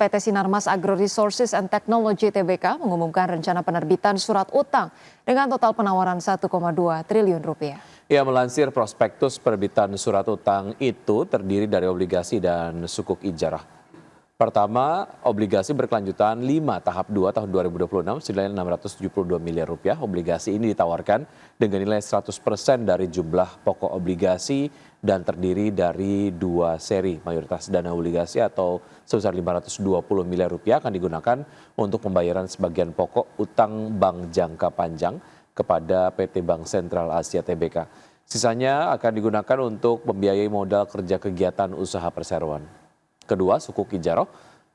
PT Sinarmas Agro Resources and Technology Tbk mengumumkan rencana penerbitan surat utang dengan total penawaran 1,2 triliun rupiah. Ia melansir prospektus penerbitan surat utang itu terdiri dari obligasi dan sukuk ijarah. Pertama, obligasi berkelanjutan 5 tahap 2 tahun 2026 senilai 672 miliar rupiah. Obligasi ini ditawarkan dengan nilai 100% dari jumlah pokok obligasi dan terdiri dari 2 seri. Mayoritas dana obligasi atau sebesar 520 miliar rupiah akan digunakan untuk pembayaran sebagian pokok utang bank jangka panjang kepada PT Bank Sentral Asia Tbk. Sisanya akan digunakan untuk membiayai modal kerja kegiatan usaha perseroan. Kedua, sukuk ijarah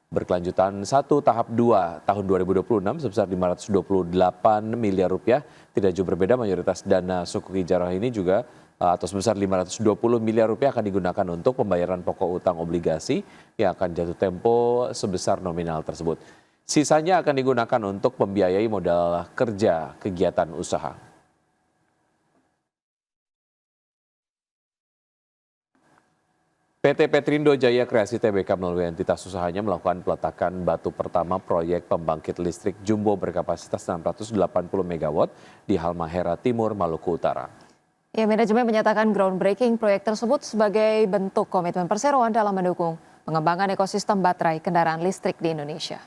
berkelanjutan 1 tahap 2 tahun 2026 sebesar 528 miliar rupiah. Tidak jauh berbeda, mayoritas dana sukuk ijarah ini juga atau sebesar 520 miliar rupiah akan digunakan untuk pembayaran pokok utang obligasi yang akan jatuh tempo sebesar nominal tersebut. Sisanya akan digunakan untuk membiayai modal kerja kegiatan usaha. PT Petrindo Jaya Kreasi Tbk melalui entitas usahanya melakukan peletakan batu pertama proyek pembangkit listrik jumbo berkapasitas 680 MW di Halmahera Timur, Maluku Utara. Ya, manajemen menyatakan groundbreaking proyek tersebut sebagai bentuk komitmen perseroan dalam mendukung pengembangan ekosistem baterai kendaraan listrik di Indonesia.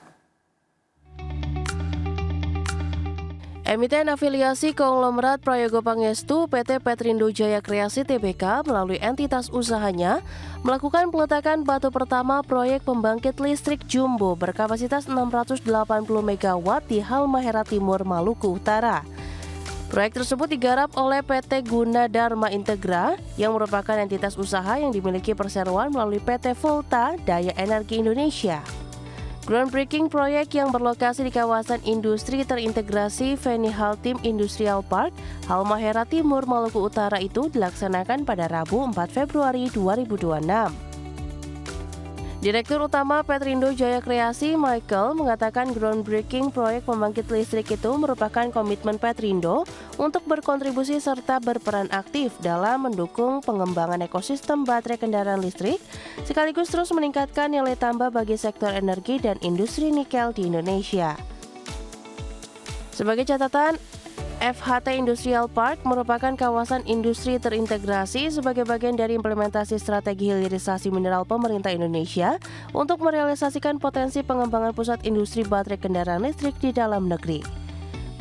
Emiten afiliasi konglomerat Prayogo Pangestu PT Petrindo Jaya Kreasi Tbk melalui entitas usahanya melakukan peletakan batu pertama proyek pembangkit listrik jumbo berkapasitas 680 MW di Halmahera Timur, Maluku Utara. Proyek tersebut digarap oleh PT Gunadarma Integra yang merupakan entitas usaha yang dimiliki perseroan melalui PT Volta Daya Energi Indonesia. Groundbreaking proyek yang berlokasi di kawasan industri terintegrasi Feni Haltim Industrial Park, Halmahera Timur, Maluku Utara itu dilaksanakan pada Rabu 4 Februari 2026. Direktur Utama Petrindo Jaya Kreasi Michael mengatakan groundbreaking proyek pembangkit listrik itu merupakan komitmen Petrindo untuk berkontribusi serta berperan aktif dalam mendukung pengembangan ekosistem baterai kendaraan listrik, sekaligus terus meningkatkan nilai tambah bagi sektor energi dan industri nikel di Indonesia. Sebagai catatan, FHT Industrial Park merupakan kawasan industri terintegrasi sebagai bagian dari implementasi strategi hilirisasi mineral pemerintah Indonesia untuk merealisasikan potensi pengembangan pusat industri baterai kendaraan listrik di dalam negeri.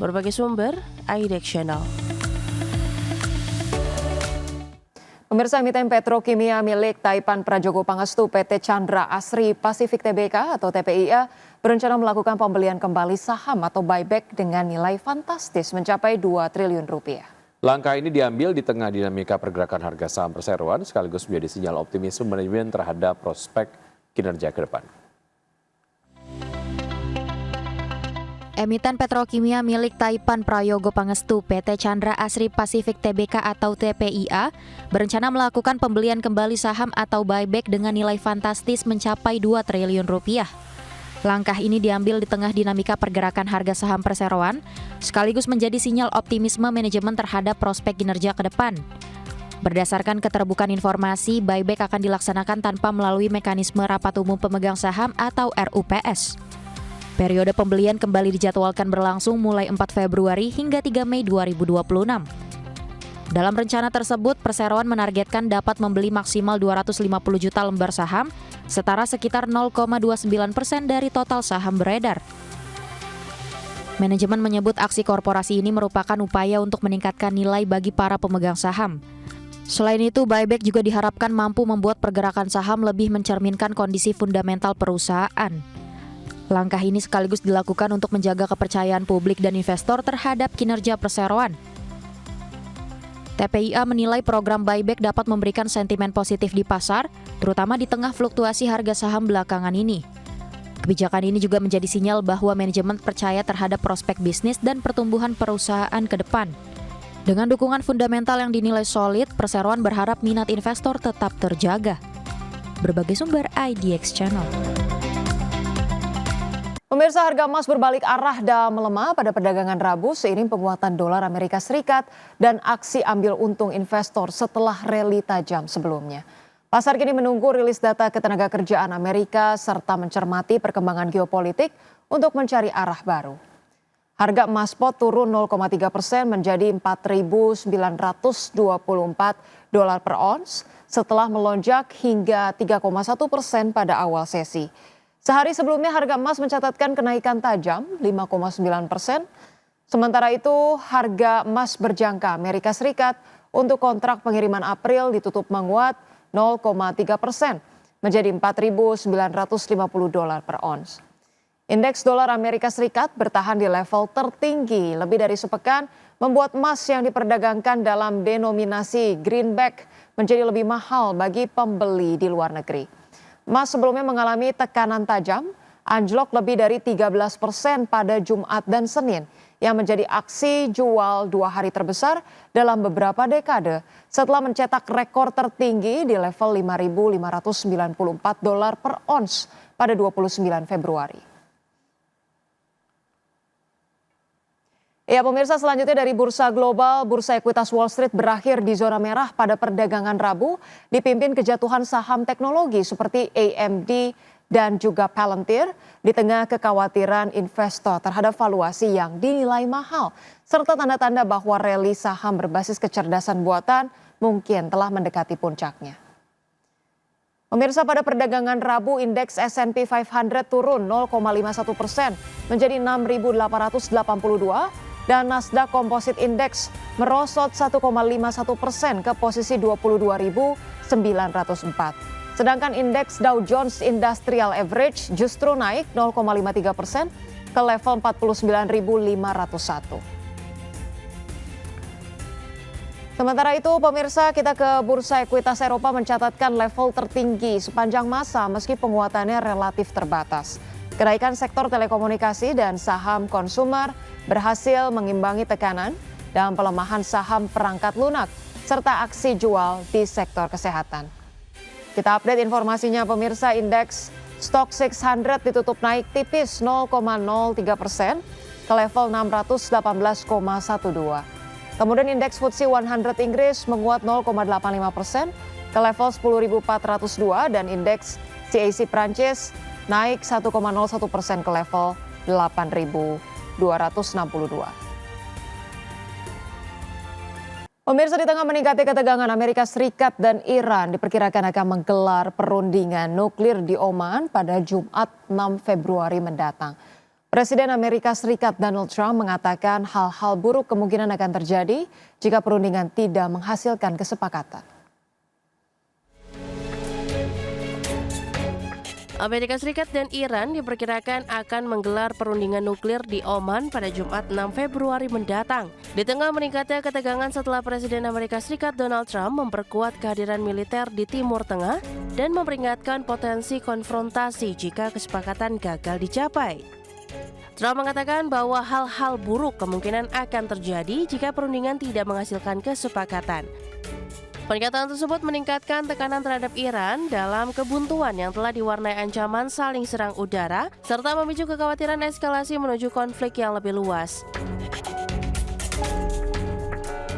Berbagai sumber, IDEX Channel. Pemirsa, emiten petrokimia milik Taipan Prajogo Pangestu PT Chandra Asri Pacific Tbk atau TPIA berencana melakukan pembelian kembali saham atau buyback dengan nilai fantastis mencapai 2 triliun rupiah. Langkah ini diambil di tengah dinamika pergerakan harga saham perseroan sekaligus menjadi sinyal optimisme manajemen terhadap prospek kinerja ke depan. Emiten petrokimia milik Taipan Prayogo Pangestu PT Chandra Asri Pacific Tbk atau TPIA berencana melakukan pembelian kembali saham atau buyback dengan nilai fantastis mencapai 2 triliun rupiah. Langkah ini diambil di tengah dinamika pergerakan harga saham perseroan sekaligus menjadi sinyal optimisme manajemen terhadap prospek kinerja ke depan. Berdasarkan keterbukaan informasi, buyback akan dilaksanakan tanpa melalui mekanisme rapat umum pemegang saham atau RUPS. Periode pembelian kembali dijadwalkan berlangsung mulai 4 Februari hingga 3 Mei 2026. Dalam rencana tersebut, perseroan menargetkan dapat membeli maksimal 250 juta lembar saham, setara sekitar 0,29% dari total saham beredar. Manajemen menyebut aksi korporasi ini merupakan upaya untuk meningkatkan nilai bagi para pemegang saham. Selain itu, buyback juga diharapkan mampu membuat pergerakan saham lebih mencerminkan kondisi fundamental perusahaan. Langkah ini sekaligus dilakukan untuk menjaga kepercayaan publik dan investor terhadap kinerja perseroan. TPIA menilai program buyback dapat memberikan sentimen positif di pasar, terutama di tengah fluktuasi harga saham belakangan ini. Kebijakan ini juga menjadi sinyal bahwa manajemen percaya terhadap prospek bisnis dan pertumbuhan perusahaan ke depan. Dengan dukungan fundamental yang dinilai solid, perseroan berharap minat investor tetap terjaga. Berbagai sumber IDX Channel. Pemirsa, harga emas berbalik arah dan melemah pada perdagangan Rabu seiring penguatan dolar Amerika Serikat dan aksi ambil untung investor setelah rally tajam sebelumnya. Pasar kini menunggu rilis data ketenagakerjaan Amerika serta mencermati perkembangan geopolitik untuk mencari arah baru. Harga emas spot turun 0,3% menjadi 4.924 dolar per ons setelah melonjak hingga 3,1% pada awal sesi. Sehari sebelumnya harga emas mencatatkan kenaikan tajam 5,9%. Sementara itu harga emas berjangka Amerika Serikat untuk kontrak pengiriman April ditutup menguat 0,3% menjadi 4.950 dolar per ons. Indeks dolar Amerika Serikat bertahan di level tertinggi lebih dari sepekan, membuat emas yang diperdagangkan dalam denominasi greenback menjadi lebih mahal bagi pembeli di luar negeri. Emas sebelumnya mengalami tekanan tajam, anjlok lebih dari 13% pada Jumat dan Senin, yang menjadi aksi jual 2 hari terbesar dalam beberapa dekade setelah mencetak rekor tertinggi di level 5.594 dolar per ons pada 29 Februari. Ya pemirsa, selanjutnya dari bursa global, bursa ekuitas Wall Street berakhir di zona merah pada perdagangan Rabu, dipimpin kejatuhan saham teknologi seperti AMD dan juga Palantir di tengah kekhawatiran investor terhadap valuasi yang dinilai mahal, serta tanda-tanda bahwa rally saham berbasis kecerdasan buatan mungkin telah mendekati puncaknya. Pemirsa, pada perdagangan Rabu, indeks S&P 500 turun 0,51% menjadi 6.882 dan Nasdaq Composite Index merosot 1,51% ke posisi 22.904. Sedangkan indeks Dow Jones Industrial Average justru naik 0,53% ke level 49.501. Sementara itu, pemirsa, kita ke bursa ekuitas Eropa mencatatkan level tertinggi sepanjang masa meski penguatannya relatif terbatas. Kenaikan sektor telekomunikasi dan saham konsumer berhasil mengimbangi tekanan dan pelemahan saham perangkat lunak serta aksi jual di sektor kesehatan. Kita update informasinya pemirsa, indeks Stock 600 ditutup naik tipis 0,03% ke level 618,12. Kemudian indeks FTSE 100 Inggris menguat 0,85% ke level 10.402 dan indeks CAC Prancis naik 1,01% ke level 8.262. Pemirsa, di tengah meningkatnya ketegangan Amerika Serikat dan Iran diperkirakan akan menggelar perundingan nuklir di Oman pada Jumat 6 Februari mendatang. Presiden Amerika Serikat Donald Trump mengatakan hal-hal buruk kemungkinan akan terjadi jika perundingan tidak menghasilkan kesepakatan. Amerika Serikat dan Iran diperkirakan akan menggelar perundingan nuklir di Oman pada Jumat 6 Februari mendatang. Di tengah meningkatnya ketegangan setelah Presiden Amerika Serikat Donald Trump memperkuat kehadiran militer di Timur Tengah dan memperingatkan potensi konfrontasi jika kesepakatan gagal dicapai. Trump mengatakan bahwa hal-hal buruk kemungkinan akan terjadi jika perundingan tidak menghasilkan kesepakatan. Pernyataan tersebut meningkatkan tekanan terhadap Iran dalam kebuntuan yang telah diwarnai ancaman saling serang udara serta memicu kekhawatiran eskalasi menuju konflik yang lebih luas.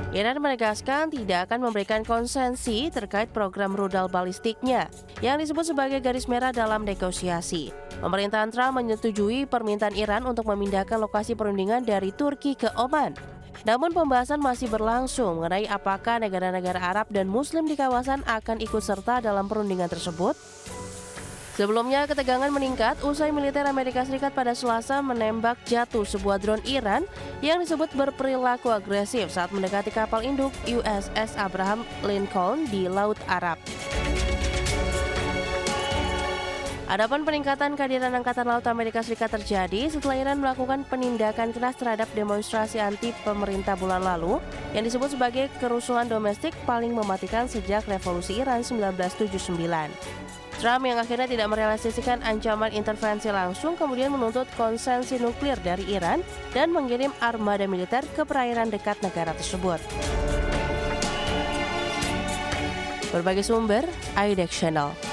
Iran menegaskan tidak akan memberikan konsensi terkait program rudal balistiknya yang disebut sebagai garis merah dalam negosiasi. Pemerintahan Trump menyetujui permintaan Iran untuk memindahkan lokasi perundingan dari Turki ke Oman. Namun pembahasan masih berlangsung mengenai apakah negara-negara Arab dan Muslim di kawasan akan ikut serta dalam perundingan tersebut. Sebelumnya ketegangan meningkat usai militer Amerika Serikat pada Selasa menembak jatuh sebuah drone Iran yang disebut berperilaku agresif saat mendekati kapal induk USS Abraham Lincoln di Laut Arab. Adapun peningkatan kehadiran Angkatan Laut Amerika Serikat terjadi setelah Iran melakukan penindakan keras terhadap demonstrasi anti pemerintah bulan lalu yang disebut sebagai kerusuhan domestik paling mematikan sejak revolusi Iran 1979. Trump yang akhirnya tidak merealisasikan ancaman intervensi langsung kemudian menuntut konsensi nuklir dari Iran dan mengirim armada militer ke perairan dekat negara tersebut. Berbagai sumber, IDX Channel.